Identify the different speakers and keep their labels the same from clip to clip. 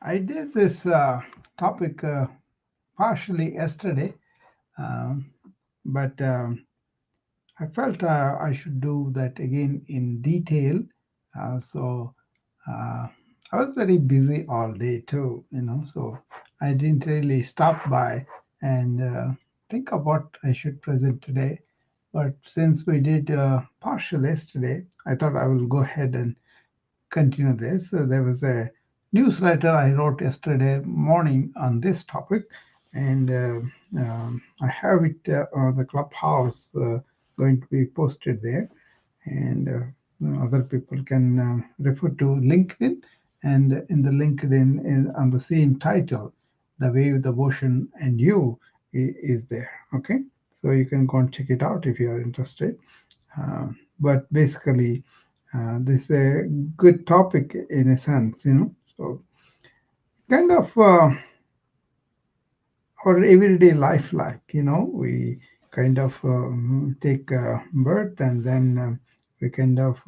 Speaker 1: I did this topic partially yesterday, um, but I felt I should do that again in detail. So uh, I was very busy all day too, so I didn't really stop by and think of what I should present today. But since we did partial yesterday, I thought I will go ahead and continue this. There was a newsletter I wrote yesterday morning on this topic, and I have it on the clubhouse going to be posted there, and other people can refer to LinkedIn. And in the LinkedIn, is on the same title, "The Wave, the Ocean, and You" is there. Okay, so you can go and check it out if you are interested. But basically, this is a good topic in a sense. So kind of our everyday life, we kind of take birth and then we kind of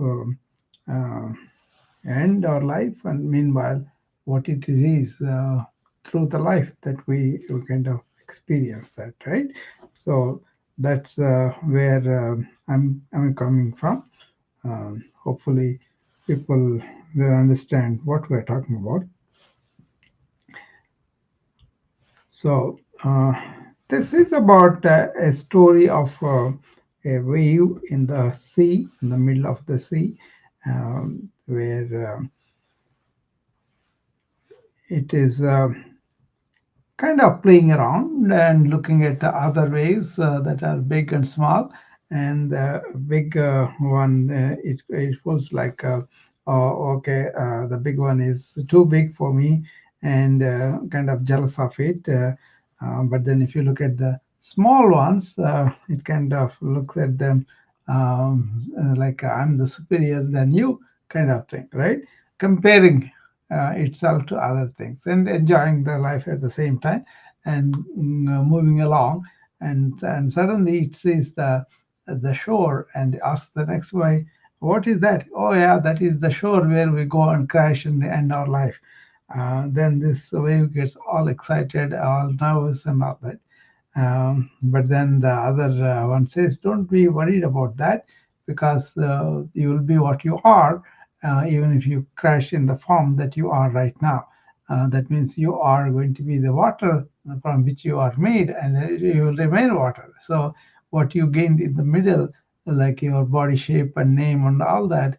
Speaker 1: uh, end our life, and meanwhile, what it is through the life that we kind of experience that, right? So that's where I'm coming from. Hopefully, people will understand what we're talking about. So, this is about a story of a wave in the sea, in the middle of the sea, where it is kind of playing around and looking at the other waves that are big and small. And the big one, it feels like, oh, okay, the big one is too big for me, and kind of jealous of it. But then if you look at the small ones, it kind of looks at them like I'm the superior than you, kind of thing, right? Comparing itself to other things and enjoying the life at the same time, and moving along, and suddenly it sees the shore and asks the next guy, what is that? Oh yeah, that is the shore where we go and crash and end our life. Then this wave gets all excited, all nervous and all that. But then the other one says, don't be worried about that, because you will be what you are, even if you crash in the form that you are right now. That means you are going to be the water from which you are made, and you will remain water. So, what you gained in the middle, like your body shape and name and all that,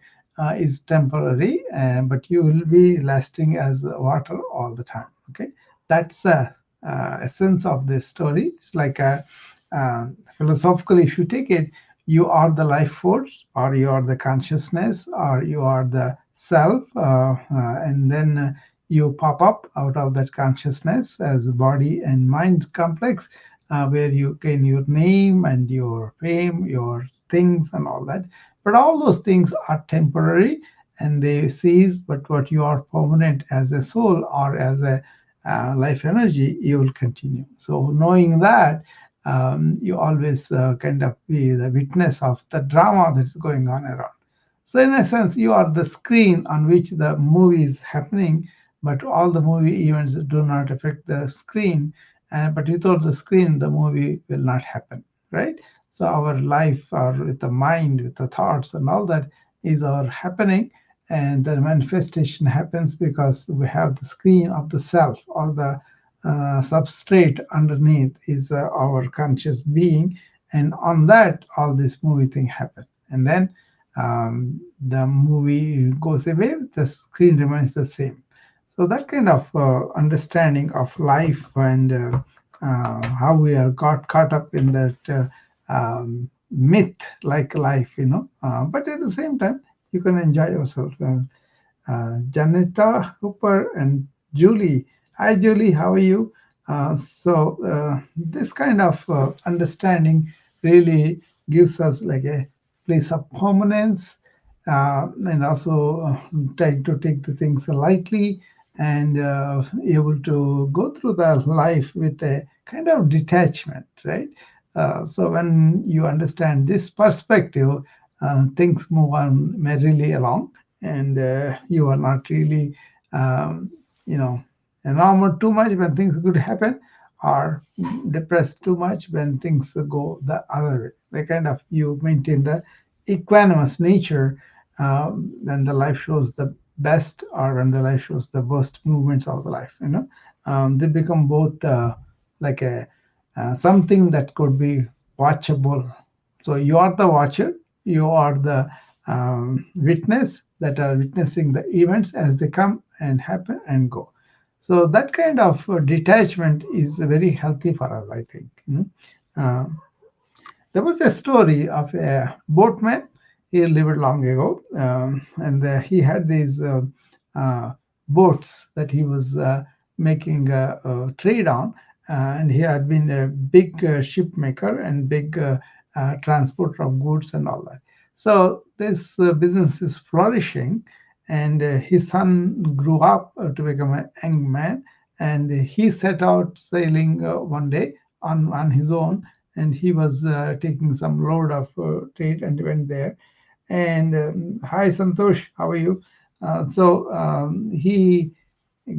Speaker 1: is temporary, but you will be lasting as water all the time. Okay, that's the essence of this story. It's like a philosophical. If you take it, you are the life force, or you are the consciousness, or you are the self, and then you pop up out of that consciousness as body and mind complex, where you gain your name and your fame, your things, and all that. But all those things are temporary and they cease. But what you are permanent as a soul or as a life energy, you will continue. So, knowing that, you always kind of be the witness of the drama that's going on around. So, in a sense, you are the screen on which the movie is happening, but all the movie events do not affect the screen. But without the screen, the movie will not happen, right? So, our life, or with the mind, with the thoughts, and all that is our happening, and the manifestation happens because we have the screen of the self, or the substrate underneath is our conscious being, and on that all this movie thing happen, and then the movie goes away, the screen remains the same. So that kind of understanding of life, and how we are got caught up in that myth like life, but at the same time you can enjoy yourself. Janetta, Hooper, and Julie. Hi, Julie, how are you? This kind of understanding really gives us like a place of permanence, and also try to take the things lightly, and able to go through the life with a kind of detachment, right? So when you understand this perspective, things move on merrily along, and you are not really, um, you know, enamored too much when things could happen, or depressed too much when things go the other way. They kind of you maintain the equanimous nature when the life shows the best or when the life shows the worst movements of the life. They become both like a something that could be watchable. So you are the watcher, you are the witness that are witnessing the events as they come and happen and go. So that kind of detachment is very healthy for us, I think. Uh, there was a story of a boatman. He lived long ago, and he had these uh, boats that he was making trade on, and he had been a big ship maker and big transporter of goods and all that. So this business is flourishing, and his son grew up to become a young man, and he set out sailing one day on his own, and he was taking some load of trade and went there. And hi, Santosh, how are you? He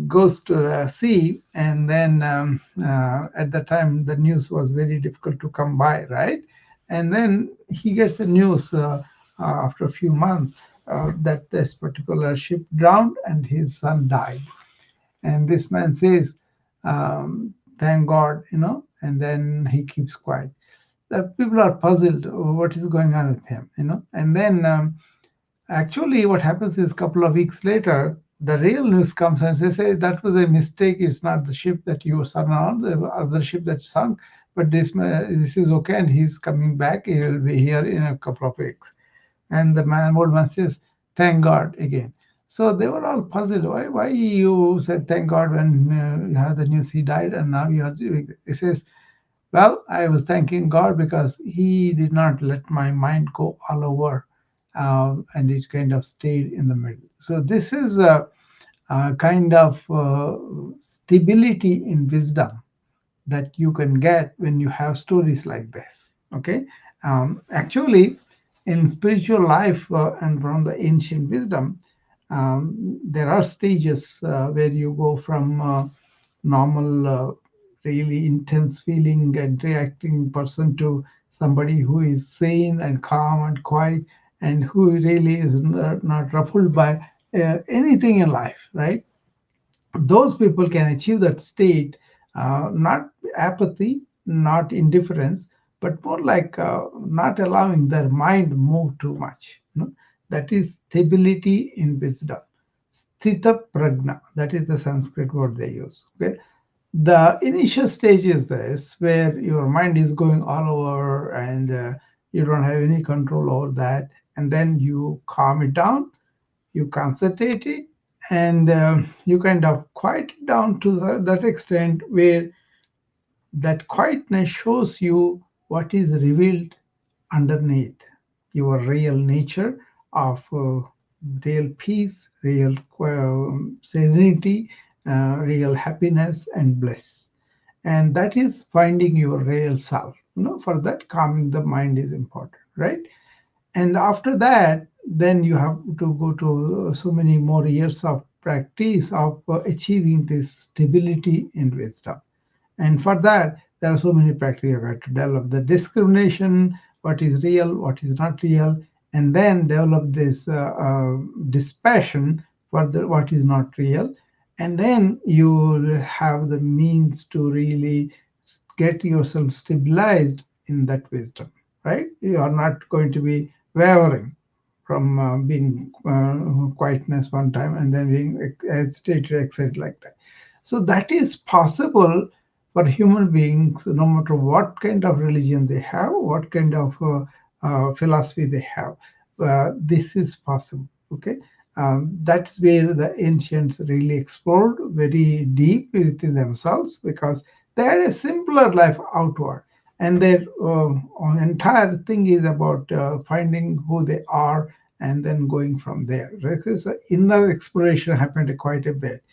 Speaker 1: goes to the sea, and then at the time the news was very difficult to come by, right? And then he gets the news after a few months that this particular ship drowned and his son died. And this man says, thank God, and then he keeps quiet. The people are puzzled what is going on with him. And then actually what happens is a couple of weeks later the real news comes and they say that was a mistake. It's not the ship that you were on, the other ship that sunk, but this is okay, and he's coming back. He will be here in a couple of weeks. And the old man says, thank God again. So they were all puzzled. Why you said thank God when you had the news he died, and now you are doing it? He says, well, I was thanking God because He did not let my mind go all over, and it kind of stayed in the middle. So this is a kind of stability in wisdom that you can get when you have stories like this. Okay, actually, in spiritual life and from the ancient wisdom, there are stages where you go from normal, really intense feeling and reacting person to somebody who is sane and calm and quiet, and who really is not ruffled by anything in life, right? Those people can achieve that state, not apathy, not indifference, but more like not allowing their mind move too much. That is stability in wisdom. Sthita pragna, that is the Sanskrit word they use. Okay, the initial stage is this, where your mind is going all over, and you don't have any control over that, and then you calm it down, you concentrate it, and you kind of quiet it down to that extent where that quietness shows you what is revealed underneath your real nature of real peace, real serenity, real happiness and bliss. And that is finding your real self. For that, calming the mind is important, right? And after that, then you have to go to so many more years of practice of achieving this stability in wisdom. And for that, there are so many practices you have to develop the discrimination, what is real, what is not real, and then develop this dispassion for what is not real. And then you will have the means to really get yourself stabilized in that wisdom, right? You are not going to be wavering from being quietness one time and then being agitated, excited like that. So that is possible for human beings, no matter what kind of religion they have, what kind of philosophy they have. This is possible. Okay, that's where the ancients really explored very deep within themselves, because they had a simpler life outward, and their entire thing is about finding who they are and then going from there. Because inner exploration happened quite a bit.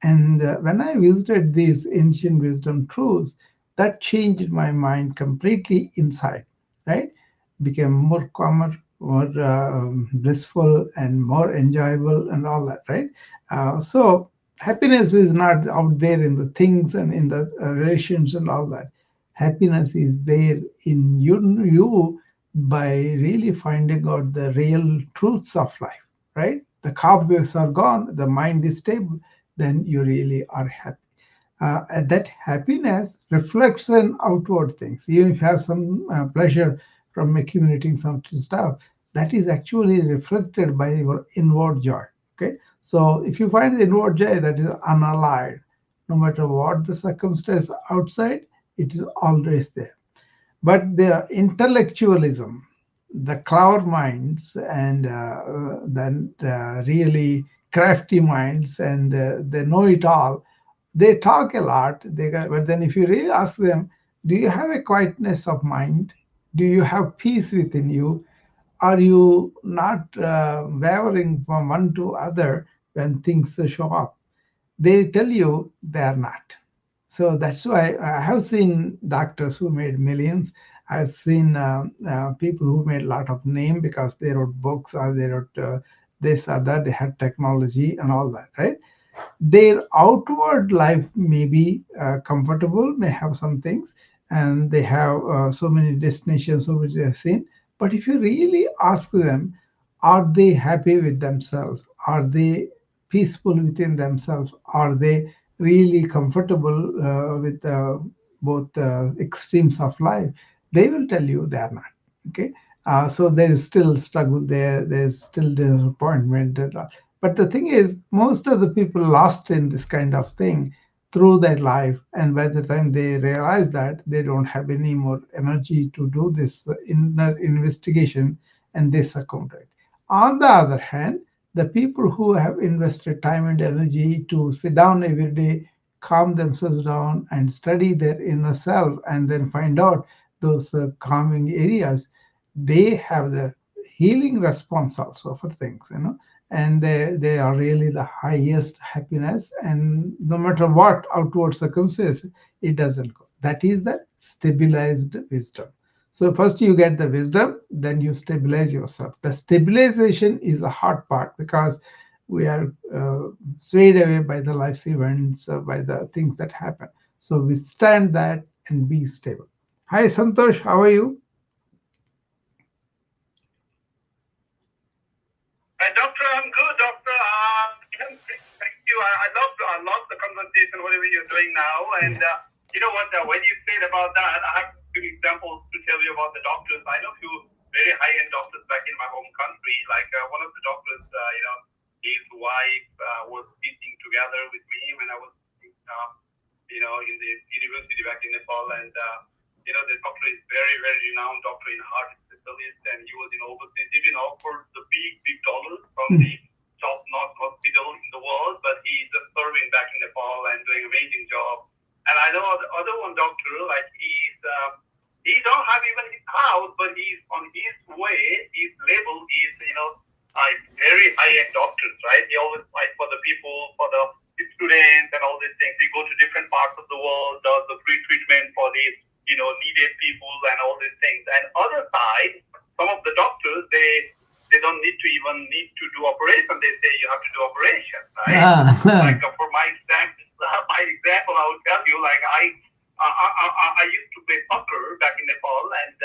Speaker 1: And when I visited these ancient wisdom truths, that changed my mind completely inside, right? Became more calmer, more blissful, and more enjoyable, and all that, right? So Happiness is not out there in the things and in the relations and all that. Happiness is there in you by really finding out the real truths of life, right? The cobwebs are gone, the mind is stable, then you really are happy. And that happiness reflects in outward things. Even if you have some pleasure from accumulating some stuff, that is actually reflected by your inward joy. Okay, so if you find the inward joy that is unallied, no matter what the circumstance outside, it is always there. But the intellectualism, the clever minds, and then really crafty minds, and they know it all. They talk a lot. But then, if you really ask them, do you have a quietness of mind? Do you have peace within you? Are you not wavering from one to other when things show up? They tell you they are not. So that's why I have seen doctors who made millions. I've seen people who made a lot of name because they wrote books or they wrote this or that. They had technology and all that, right? Their outward life may be comfortable, may have some things, and they have so many destinations over which they have seen. But if you really ask them, are they happy with themselves? Are they peaceful within themselves? Are they really comfortable with both extremes of life? They will tell you they are not. Okay. So there is still struggle there. There's still disappointment. But the thing is, most of the people lost in this kind of thing through their life, and by the time they realize that, they don't have any more energy to do this inner investigation, and they succumb to it. On the other hand, the people who have invested time and energy to sit down every day, calm themselves down, and study their inner self, and then find out those calming areas, they have the healing response also for things, and they are really the highest happiness, and no matter what outward circumstances, it doesn't go. That is the stabilized wisdom. So first you get the wisdom, then you stabilize yourself. The stabilization is the hard part because we are swayed away by the life's events, by the things that happen. So withstand that and be stable. Hi Santosh, how are you?
Speaker 2: Doctor, I'm good, Doctor. Thank you. I love the conversation, whatever you're doing now. And
Speaker 1: Yeah.
Speaker 2: you know what? When you said about that, I have a few examples to tell you about the doctors. I know a few very high-end doctors back in my home country. Like one of the doctors, his wife was teaching together with me when I was, in the university back in Nepal. And the doctor is very, very renowned doctor in heart specialist, and he was in overseas, even offered the big, big dollars from the top-notch hospital in the world, but he's just serving back in Nepal and doing amazing job. And I know the other one doctor, like he don't have even his house, but he's on his way. His label is, very high-end doctors, right? He always fight for the people, for the students, and all these things. He go to different parts of the world, does the free treatment for the needed people and all these things. And other side, some of the doctors they don't need to do operation. They say you have to do operation, right?
Speaker 1: Ah,
Speaker 2: Like for my example, I will tell you, like I used to play soccer back in Nepal, and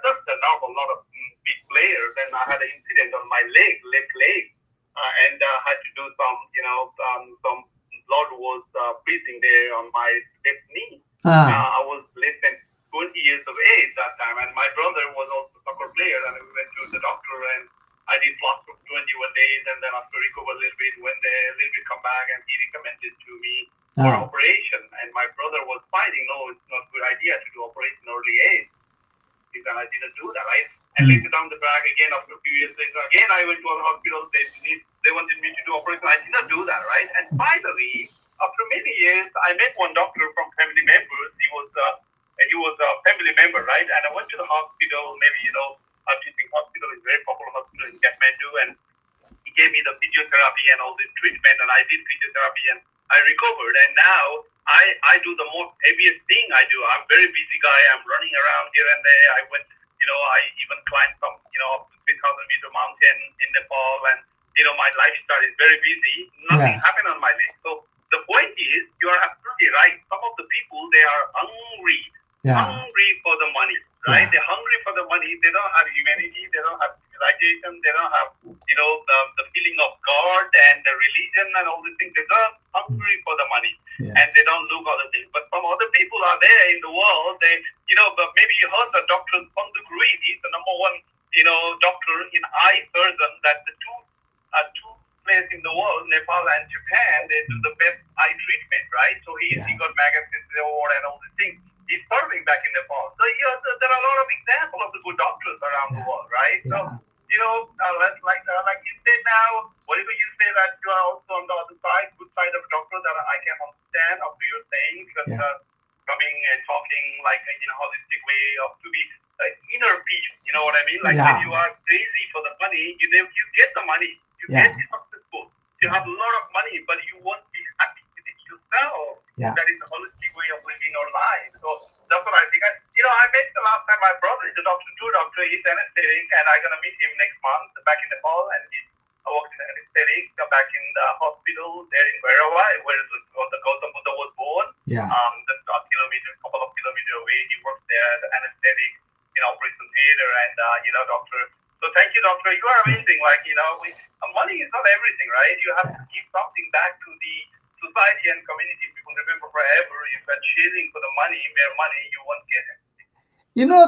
Speaker 2: just a normal lot of big players. And I had an incident on my leg, left leg, and had to do some blood was freezing there on my left knee.
Speaker 1: ah,
Speaker 2: I was less than 20 years of age that time, and my brother was also a soccer player, and we went to the doctor, and I did lots of 21 days, and then after recover a little bit, went there, a little bit come back, and he recommended to me for
Speaker 1: ah,
Speaker 2: operation, and my brother was fighting, no, it's not a good idea to do operation early age, and I didn't do that, right? And
Speaker 1: mm,
Speaker 2: later down the track, again, after a few years later, again, I went to a hospital. They wanted me to do operation. I did not do that, right? And finally, after many years, I met one doctor from family members. He was a family member, right? And I went to the hospital. Maybe teaching hospital is a very popular hospital in Kathmandu, and he gave me the physiotherapy and all this treatment, and I did physiotherapy and I recovered. And now I do the most heaviest thing I do. I'm a very busy guy. I'm running around here and there. I even climbed some, up to 3,000-meter mountain in Nepal, and my lifestyle is very busy. Nothing
Speaker 1: yeah.
Speaker 2: happened on my leg. So is you are absolutely right. Some of the people they are hungry,
Speaker 1: Yeah.
Speaker 2: hungry for the money, right?
Speaker 1: Yeah.
Speaker 2: They're hungry for the money. They don't have humanity. They don't have civilization. They don't have the feeling of God and the religion and all these things. They're just
Speaker 1: Mm.
Speaker 2: hungry for the money,
Speaker 1: Yeah.
Speaker 2: and they don't look other things. But some other people are there in the world. They but maybe you heard the doctor Panduk Ruiz. He's the number one doctor in eye surgeon. That's the two place in the world, Nepal and Japan, they do
Speaker 1: Mm.
Speaker 2: the best eye treatment, right? So he
Speaker 1: Yeah.
Speaker 2: got magazine award and all these things. He's serving back in Nepal. So there are a lot of examples of the good doctors around the
Speaker 1: Yeah.
Speaker 2: world, right? So
Speaker 1: Yeah.
Speaker 2: like you said now, whatever you say that you are also on the other side, good side of doctor that I can understand after you're saying because
Speaker 1: Yeah.
Speaker 2: coming and talking like holistic way of to be inner peace. You know what I mean? Like when
Speaker 1: Yeah.
Speaker 2: you are crazy for the money, you get the money, you get
Speaker 1: Yeah.
Speaker 2: successful, you
Speaker 1: Yeah.
Speaker 2: have a lot of money, but you won't be happy with it yourself.
Speaker 1: Yeah.
Speaker 2: That is a holistic way of living our life. So that's what I think. I mentioned last time my brother is a doctor, too, doctor. He's anesthetic, and I'm gonna meet him next month back in Nepal, and he works in anesthetic back in the hospital there in Vairava, where the Gautam Buddha was born.
Speaker 1: Yeah.
Speaker 2: Just a kilometer, couple of kilometers away. He works there as an anesthetic in operation theater, and doctor. So thank you, doctor. You are
Speaker 1: Yeah.
Speaker 2: amazing. Like money is not everything, right? You have to
Speaker 1: Yeah.
Speaker 2: give something back to the society and community. People remember forever. If you're chasing for the money, mere money, you won't get it.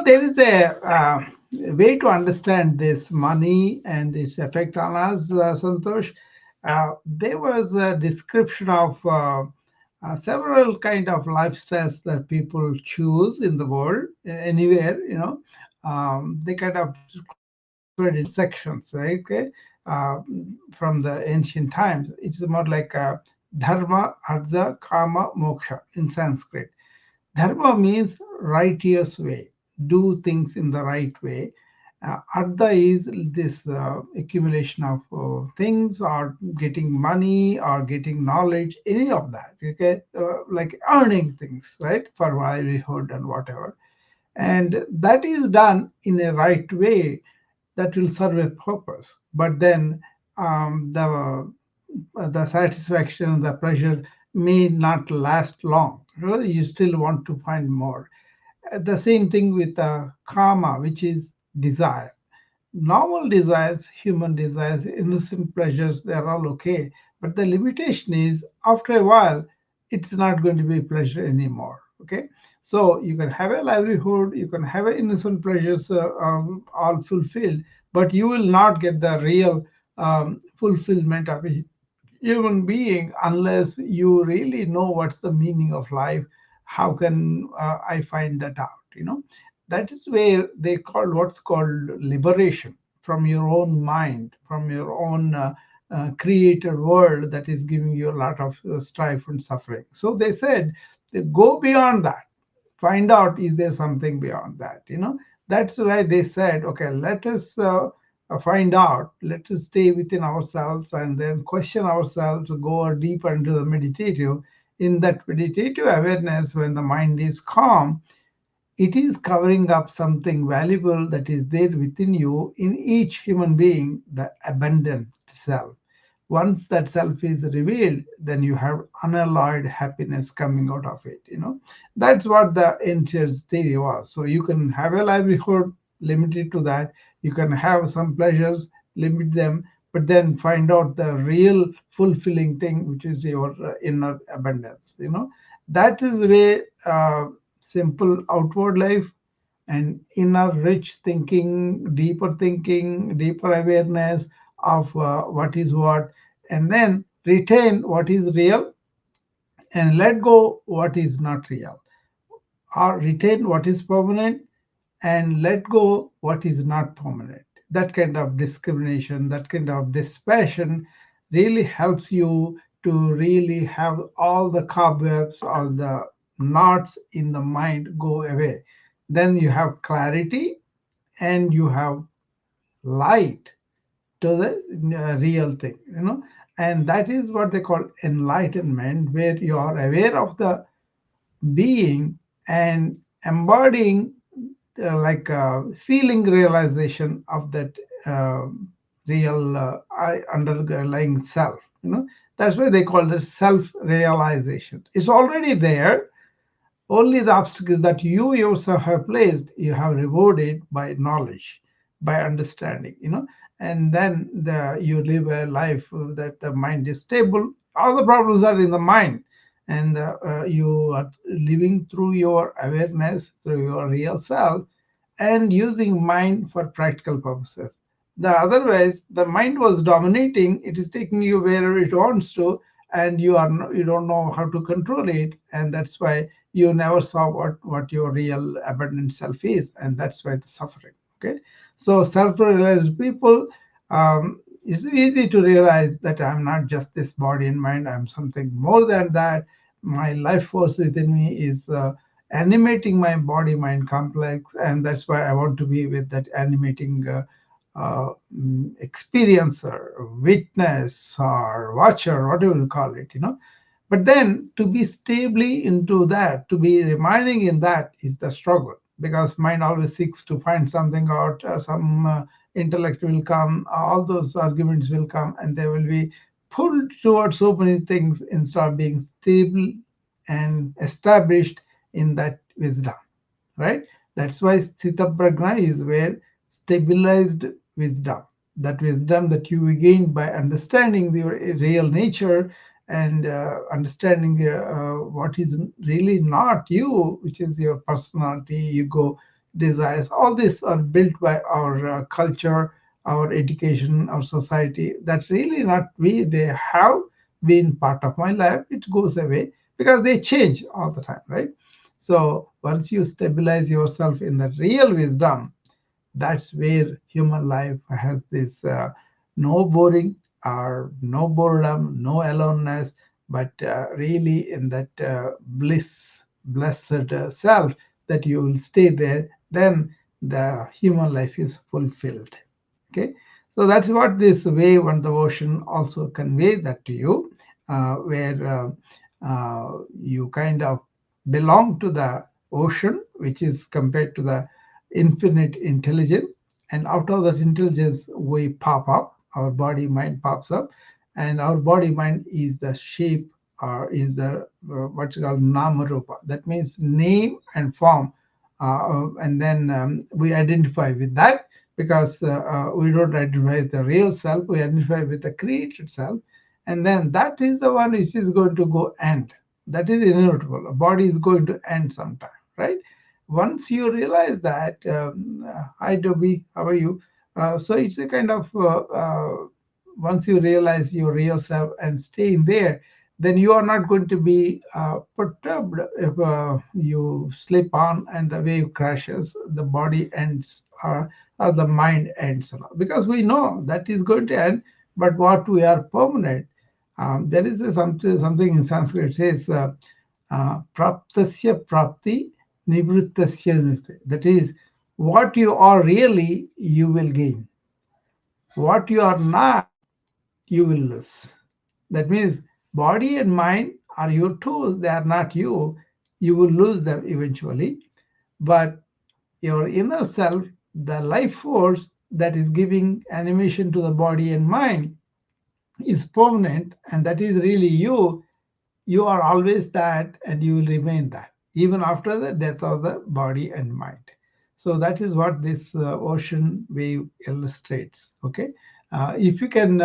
Speaker 1: There is a way to understand this money and its effect on us, Santosh.
Speaker 2: Yeah,
Speaker 1: There was a description of several kind of lifestyles that people choose in the world, anywhere. They kind of classified in sections, right? Okay, uh, from the ancient times, it's more like dharma, artha, kama, moksha in Sanskrit. Dharma means righteous way, do things in the right way. Artha is this accumulation of things or getting money or getting knowledge, any of that. Okay, like earning things, right, for livelihood and whatever. And that is done in a right way that will serve a purpose. But then the satisfaction, the pleasure may not last long. You still want to find more. The same thing with karma, which is desire. Normal desires, human desires, innocent pleasures, they're all okay. But the limitation is after a while, it's not going to be pleasure anymore. Okay. So you can have a livelihood, you can have a innocent pleasures all fulfilled, but you will not get the real fulfillment of a human being unless you really know what's the meaning of life. How can I find that out? That is where they call what's called liberation from your own mind, from your own created world that is giving you a lot of strife and suffering. So they said, go beyond that, find out is there something beyond that. That's why they said, okay, let us find out, let us stay within ourselves and then question ourselves to go deeper into the meditative. In that meditative awareness, when the mind is calm, it is covering up something valuable that is there within you, in each human being, the abundant self. Once that self is revealed, then you have unalloyed happiness coming out of it. That's what the ancient theory was. So you can have a livelihood limited to that, you can have some pleasures, limit them, but then find out the real fulfilling thing, which is your inner abundance. That is the way simple outward life and inner rich thinking, deeper awareness of what is what, and then retain what is real and let go what is not real, or retain what is permanent and let go what is not permanent. That kind of discrimination, that kind of dispassion really helps you to really have all the cobwebs or the knots in the mind go away. Then you have clarity and you have light to the real thing. And that is what they call enlightenment, where you are aware of the being and embodying like feeling realization of that uh, real underlying self. That's why they call it self-realization. It's already there. Only the obstacles that you yourself have placed, you have rewarded by knowledge, by understanding, and then you live a life that the mind is stable. All the problems are in the mind, and you are living through your awareness, through your real self, and using mind for practical purposes. The otherwise, the mind was dominating. It is taking you wherever it wants to, and you don't know how to control it, and that's why you never saw what your real abundant self is, and that's why the suffering. Okay, so self-realized people, it's easy to realize that I'm not just this body and mind. I'm something more than that. My life force within me is animating my body mind complex, and that's why I want to be with that animating experiencer, witness, or watcher, whatever you call it. But then to be stably into that, to be remaining in that is the struggle, because mind always seeks to find something out. Some intellect will come, all those arguments will come, and they will be pulled towards so many things instead of being stable and established in that wisdom, right? That's why Sthita Prajna is where stabilized wisdom, that wisdom that you gain by understanding your real nature, and understanding what is really not you, which is your personality, ego, desires. All these are built by our culture, our education, our society. That's really not we. They have been part of my life. It goes away because they change all the time, right? So once you stabilize yourself in the real wisdom, that's where human life has this no boring or no boredom, no aloneness, but really in that blessed self, that you will stay there. Then the human life is fulfilled. Okay, so that's what this wave and the ocean also convey that to you, where you kind of belong to the ocean, which is compared to the infinite intelligence, and out of that intelligence we pop up, our body mind pops up, and our body mind is the shape, or is the what you call nama rupa, that means name and form. And then we identify with that, because we don't identify with the real self, we identify with the created self, and then that is the one which is going to go end. That is inevitable. A body is going to end sometime, right? Once you realize that, hi Dobby, how are you? So it's a kind of once you realize your real self and stay in there, then you are not going to be perturbed if you slip on and the wave crashes, the body ends, or the mind ends, because we know that is going to end. But what we are permanent. There is something in Sanskrit says, praptasya prapti, nivrittasya nivritti. That is, what you are really, you will gain. What you are not, you will lose. That means body and mind are your tools, they are not you. You will lose them eventually. But your inner self, the life force that is giving animation to the body and mind, is permanent, and that is really you. You are always that, and you will remain that even after the death of the body and mind. So that is what this ocean wave illustrates. Okay, if you can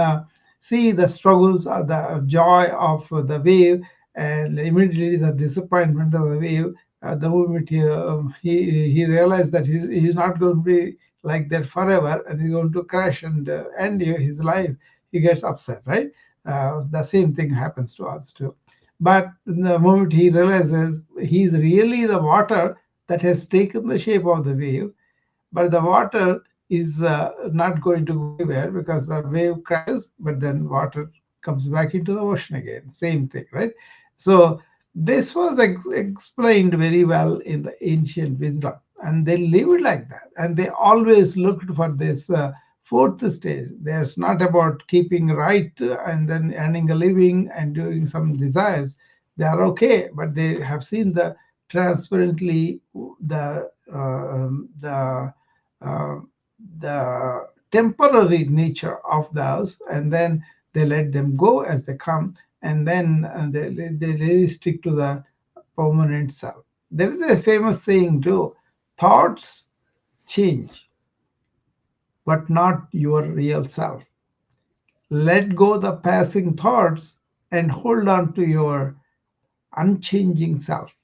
Speaker 1: see the struggles, the joy of the wave, and immediately the disappointment of the wave, the moment he realized that he's not going to be like that forever, and he's going to crash and end his life, he gets upset, right? The same thing happens to us too. But the moment he realizes he's really the water that has taken the shape of the wave, but the water is not going to go anywhere, because the wave crashes, but then water comes back into the ocean again. Same thing, right? So this was explained very well in the ancient wisdom, and they lived like that, and they always looked for this fourth stage. There's not about keeping right and then earning a living and doing some desires. They are okay, but they have seen the transparently uh, the temporary nature of those, and then they let them go as they come, and then they really stick to the permanent self. There is a famous saying too: thoughts change, but not your real self. Let go the passing thoughts and hold on to your unchanging self.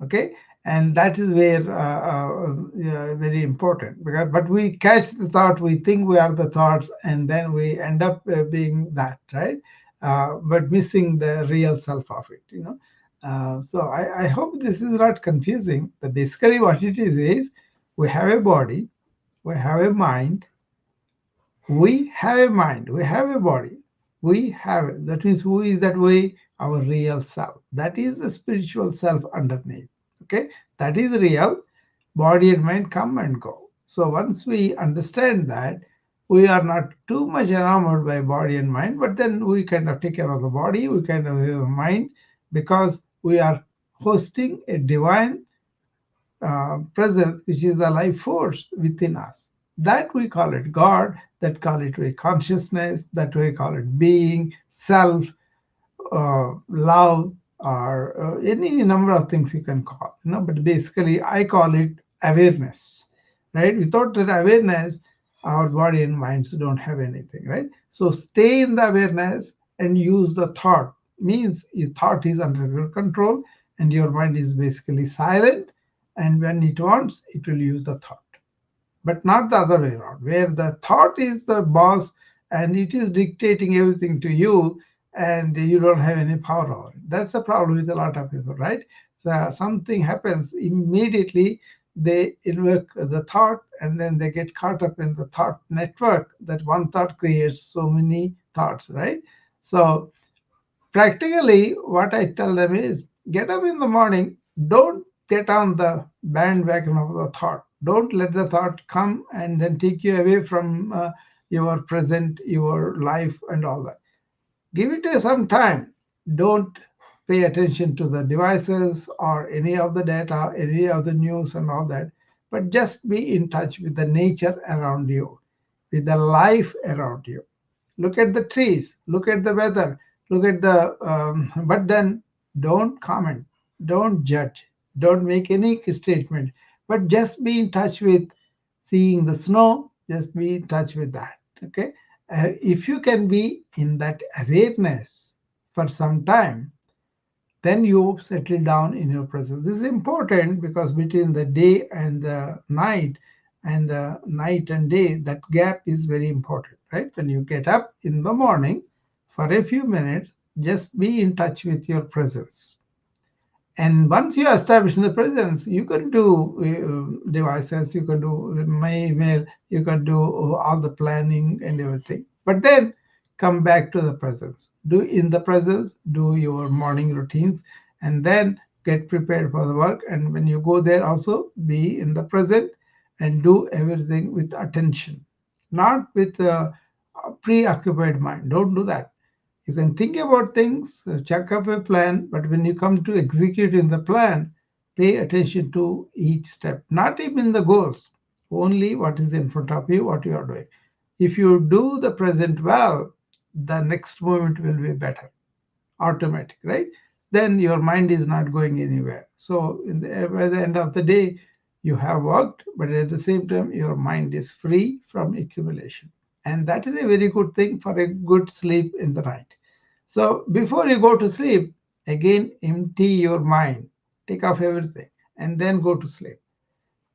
Speaker 1: Okay, and that is where yeah, very important, because but we catch the thought, we think we are the thoughts, and then we end up being that, right? But missing the real self of it, so I hope this is not confusing. That basically what it is we have a body, we have a mind, we have a mind, we have a body, we have, that means who is that we? Our real self. That is the spiritual self underneath. Okay, that is real. Body and mind come and go. So once we understand that, we are not too much enamored by body and mind, but then we kind of take care of the body, we kind of have the mind, because we are hosting a divine presence, which is the life force within us. That we call it God, that call it we consciousness, that we call it being, self, love, or any number of things you can call. But basically, I call it awareness, right? Without that awareness, our body and minds don't have anything, right? So stay in the awareness and use the thought. Means your thought is under your control, and your mind is basically silent. And when it wants, it will use the thought, but not the other way around, where the thought is the boss and it is dictating everything to you, and you don't have any power over it. That's the problem with a lot of people, right? So something happens immediately, they invoke the thought, and then they get caught up in the thought network. That one thought creates so many thoughts, right? So practically, what I tell them is get up in the morning, don't get on the bandwagon of the thought. Don't let the thought come and then take you away from your present, your life, and all that. Give it some time. Don't pay attention to the devices or any of the data, any of the news, and all that, but just be in touch with the nature around you, with the life around you. Look at the trees, look at the weather, look at the but then don't comment, don't judge, don't make any statement, but just be in touch with seeing the snow. Just be in touch with that. Okay, if you can be in that awareness for some time, then you settle down in your presence. This is important because between the day and the night, and the night and day, that gap is very important, right? When you get up in the morning, for a few minutes, just be in touch with your presence. And once you establish the presence, you can do devices, you can do my email, you can do all the planning and everything. But then come back to the presence. Do in the presence, do your morning routines, and then get prepared for the work. And when you go there, also be in the present and do everything with attention, not with a preoccupied mind. Don't do that. You can think about things, check up a plan, but when you come to executing the plan, pay attention to each step, not even the goals, only what is in front of you, what you are doing. If you do the present well, the next moment will be better, automatic, right? Then your mind is not going anywhere. So by the end of the day, you have worked, but at the same time, your mind is free from accumulation. And that is a very good thing for a good sleep in the night. So before you go to sleep, again empty your mind, take off everything, and then go to sleep.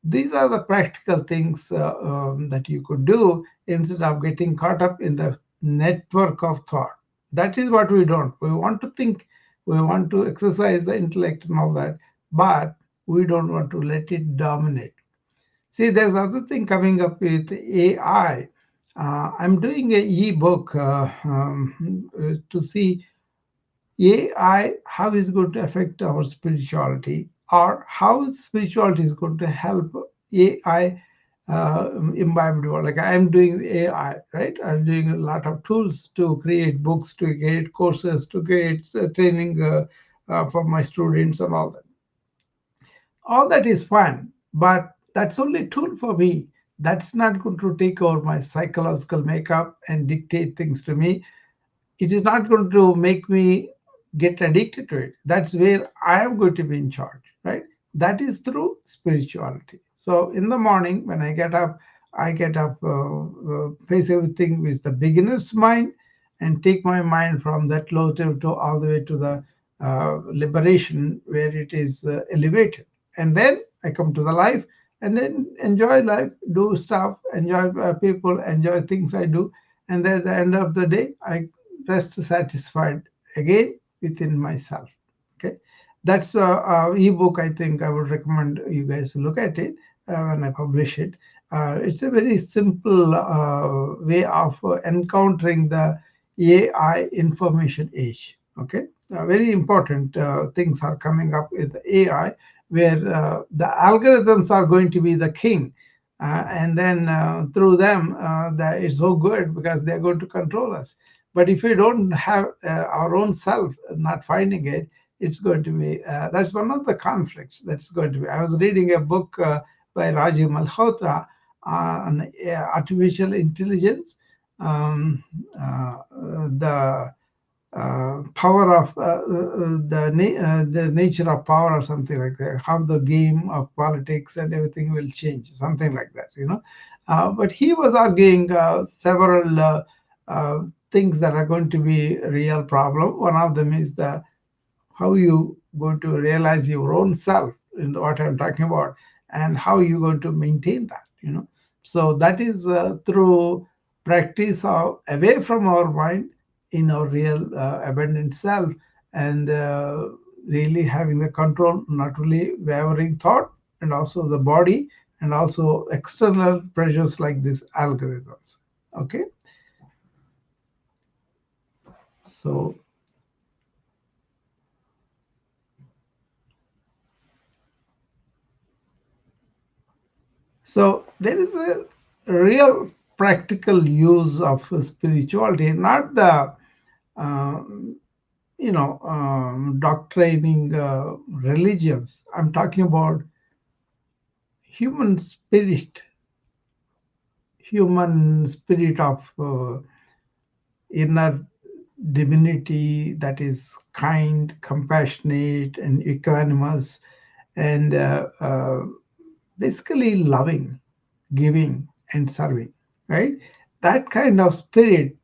Speaker 1: These are the practical things that you could do instead of getting caught up in the network of thought. That is what we don't. We want to think, we want to exercise the intellect and all that, but we don't want to let it dominate. See, there's other thing coming up with AI. I'm doing a e-book to see AI, how is going to affect our spirituality, or how spirituality is going to help AI imbibed world. Like I'm doing AI, right? I'm doing a lot of tools to create books, to create courses, to create training for my students and all that is fine, but that's only tool for me. That's not going to take over my psychological makeup and dictate things to me. It is not going to make me get addicted to it. That's where I am going to be in charge, right? That is through spirituality. So in the morning when I get up, face everything with the beginner's mind, and take my mind from that low to all the way to the liberation where it is elevated. And then I come to the life, and then enjoy life, do stuff, enjoy people, enjoy things I do. And then at the end of the day, I rest satisfied again within myself. Okay, that's a ebook. I think I would recommend you guys look at it when I publish it. It's a very simple way of encountering the AI information age. Okay, very important things are coming up with AI, where the algorithms are going to be the king, and then through them, that is so good because they're going to control us. But if we don't have our own self not finding it, it's going to be that's one of the conflicts that's going to be. I was reading a book by Rajiv Malhotra on artificial intelligence, um, the power of the nature of power, or something like that, how the game of politics and everything will change, something like that, but he was arguing several uh, things that are going to be a real problem. One of them is the how you going to realize your own self in what I'm talking about, and how you going to maintain that. So that is through practice of away from our mind in our real abundant self, and really having the control, not only wavering thought, and also the body, and also external pressures like these algorithms. Okay, so So there is a real practical use of spirituality, not the um, doctrining religions. I'm talking about human spirit, human spirit of inner divinity that is kind, compassionate, and equanimous, and basically loving, giving, and serving, right? That kind of spirit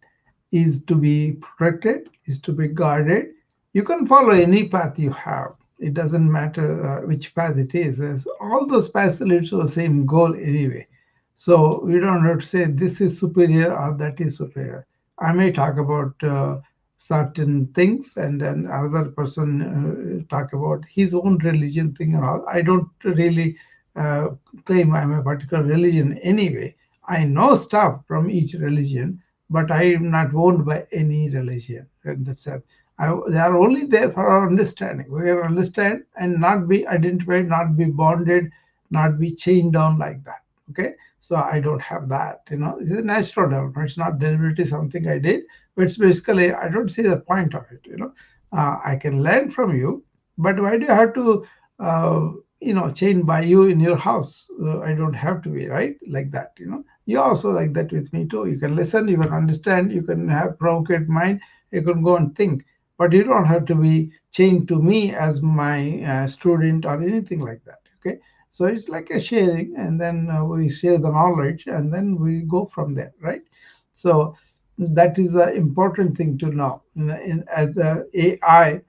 Speaker 1: is to be protected, is to be guarded. You can follow any path you have. It doesn't matter which path it is. As all those paths lead to the same goal anyway. So we don't have to say this is superior or that is superior. I may talk about certain things, and then another person talk about his own religion thing and all. I don't really uh, claim I'm a particular religion anyway. I know stuff from each religion, but I am not owned by any religion in that sense. They are only there for our understanding. We can understand and not be identified, not be bonded, not be chained down like that. Okay, so I don't have that. It's a natural development. It's not deliberately something I did, but it's basically I don't see the point of it. I can learn from you, but why do you have to? Uh, chained by you in your house. I don't have to be right like that. You also like that with me too. You can listen, you can understand, you can have provocate mind, you can go and think, but you don't have to be chained to me as my student or anything like that. Okay, so it's like a sharing, and then we share the knowledge, and then we go from there, right? So that is an important thing to know. As the AI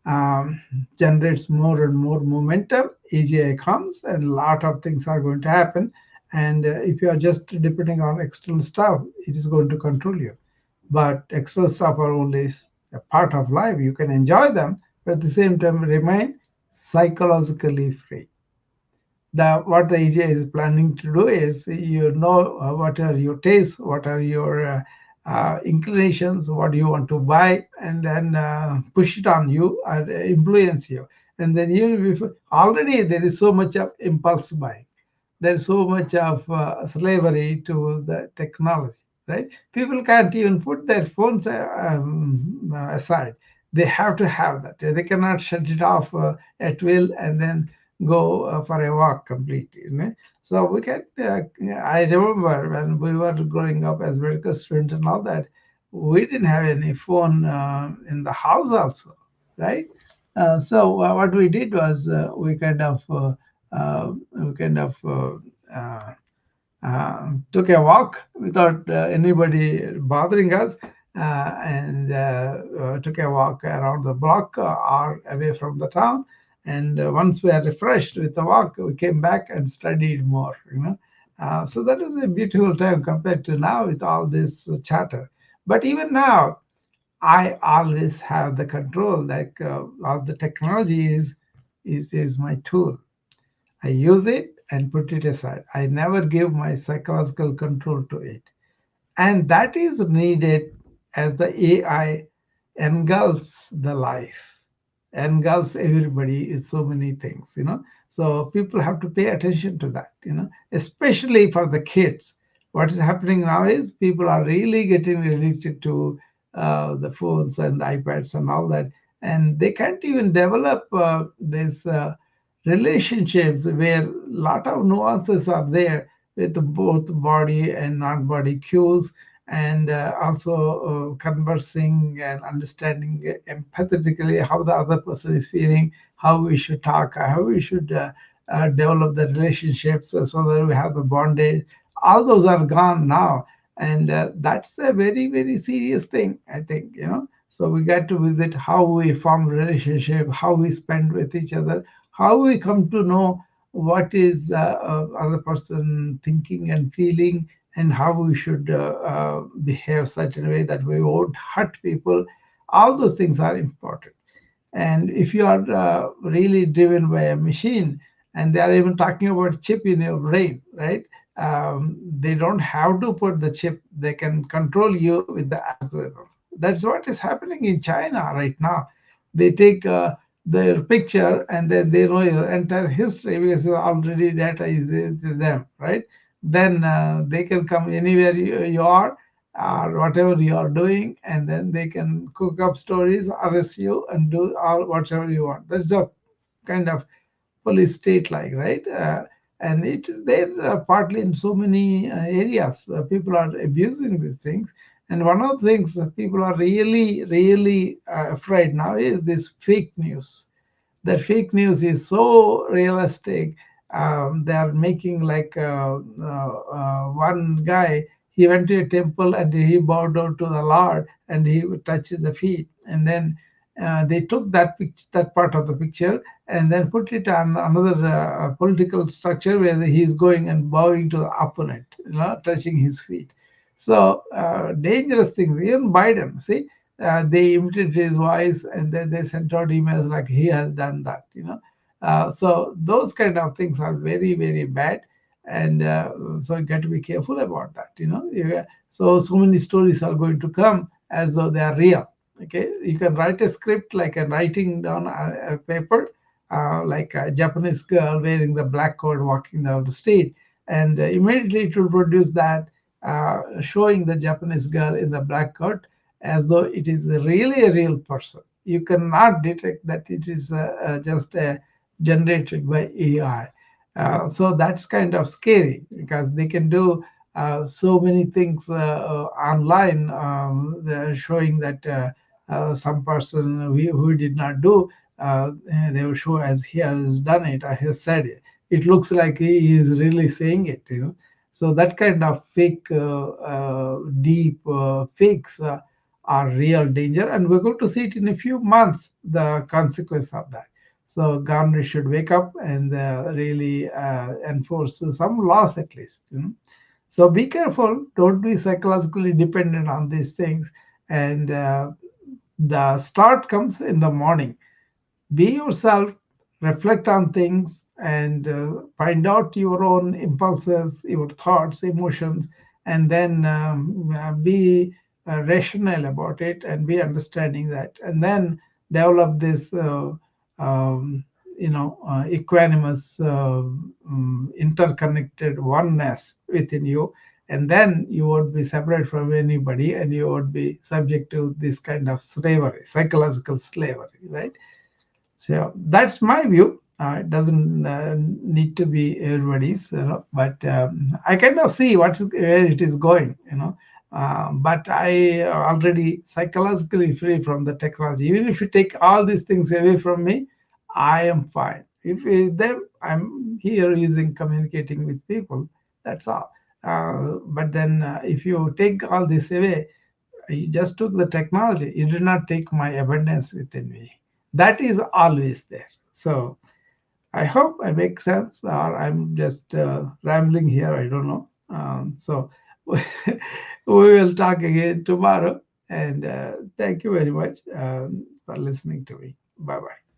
Speaker 1: um, generates more and more momentum, AGI comes, and a lot of things are going to happen. And if you are just depending on external stuff, it is going to control you. But external stuff are only a part of life. You can enjoy them, but at the same time remain psychologically free. What the AGI is planning to do is, what are your tastes, what are your inclinations, what do you want to buy, and then push it on you or influence you. And then even if already there is so much of impulse buying, there's so much of slavery to the technology, right? People can't even put their phones aside. They have to have that. They cannot shut it off at will, and then go for a walk completely. You know? So we can. I remember when we were growing up as medical students and all that, we didn't have any phone in the house also, right? So what we did was we kind of took a walk without anybody bothering us, and took a walk around the block or away from the town. And once we are refreshed with the walk, we came back and studied more. So that was a beautiful time compared to now with all this chatter. But even now, I always have the control. Like all the technology is my tool. I use it and put it aside. I never give my psychological control to it. And that is needed as the AI engulfs the life, engulfs everybody in so many things. So people have to pay attention to that, especially for the kids. What is happening now is people are really getting addicted to the phones and the iPads and all that, and they can't even develop this relationships where a lot of nuances are there with both body and non-body cues, and also conversing and understanding empathetically how the other person is feeling, how we should talk, how we should develop the relationships so that we have the bondage. All those are gone now, and that's a very very serious thing, I think. So we got to visit how we form relationship, how we spend with each other, how we come to know what is the other person thinking and feeling, and how we should behave such in a way that we won't hurt people. All those things are important. And if you are really driven by a machine, and they are even talking about chip in your brain, right? They don't have to put the chip, they can control you with the algorithm. That's what is happening in China right now. They take their picture, and then they know your entire history because already data is to them, right? Then they can come anywhere you are, or whatever you are doing, and then they can cook up stories, arrest you, and do all whatever you want. That's a kind of police state like, right? And it is there partly in so many areas. People are abusing these things. And one of the things that people are really, really afraid now is this fake news. That fake news is so realistic. They are making like one guy. He went to a temple and he bowed down to the Lord and he touched the feet, and then they took that part of the picture and then put it on another political structure where he is going and bowing to the opponent, touching his feet. So dangerous things. Even Biden, see, they imitated his voice and then they sent out emails like he has done that. So those kind of things are very very bad, and so you got to be careful about that. So many stories are going to come as though they are real. Okay, you can write a script like a writing down a paper, like a Japanese girl wearing the black coat walking down the street, and immediately it will produce that, showing the Japanese girl in the black coat as though it is really a real person. You cannot detect that it is just generated by AI. So that's kind of scary because they can do so many things online, showing that some person who did not do, they will show as he has done it or he has said it. It looks like he is really saying it. So that kind of fake, deep fakes are real danger, and we're going to see it in a few months, the consequence of that. So government should wake up and really enforce some laws at least. So be careful. Don't be psychologically dependent on these things. And the start comes in the morning. Be yourself, reflect on things, and find out your own impulses, your thoughts, emotions, and then be rational about it and be understanding that, and then develop this equanimous, interconnected oneness within you, and then you won't be separate from anybody, and you won't be subject to this kind of slavery, psychological slavery, right? So that's my view. It doesn't need to be everybody's, but I kind of see where it is going, but I already psychologically free from the technology. Even if you take all these things away from me, I am fine. If then I'm here using communicating with people, that's all. But then if you take all this away, you just took the technology. You did not take my abundance within me. That is always there. So I hope I make sense, or I'm just rambling here. I don't know. So we will talk again tomorrow. And thank you very much for listening to me. Bye bye.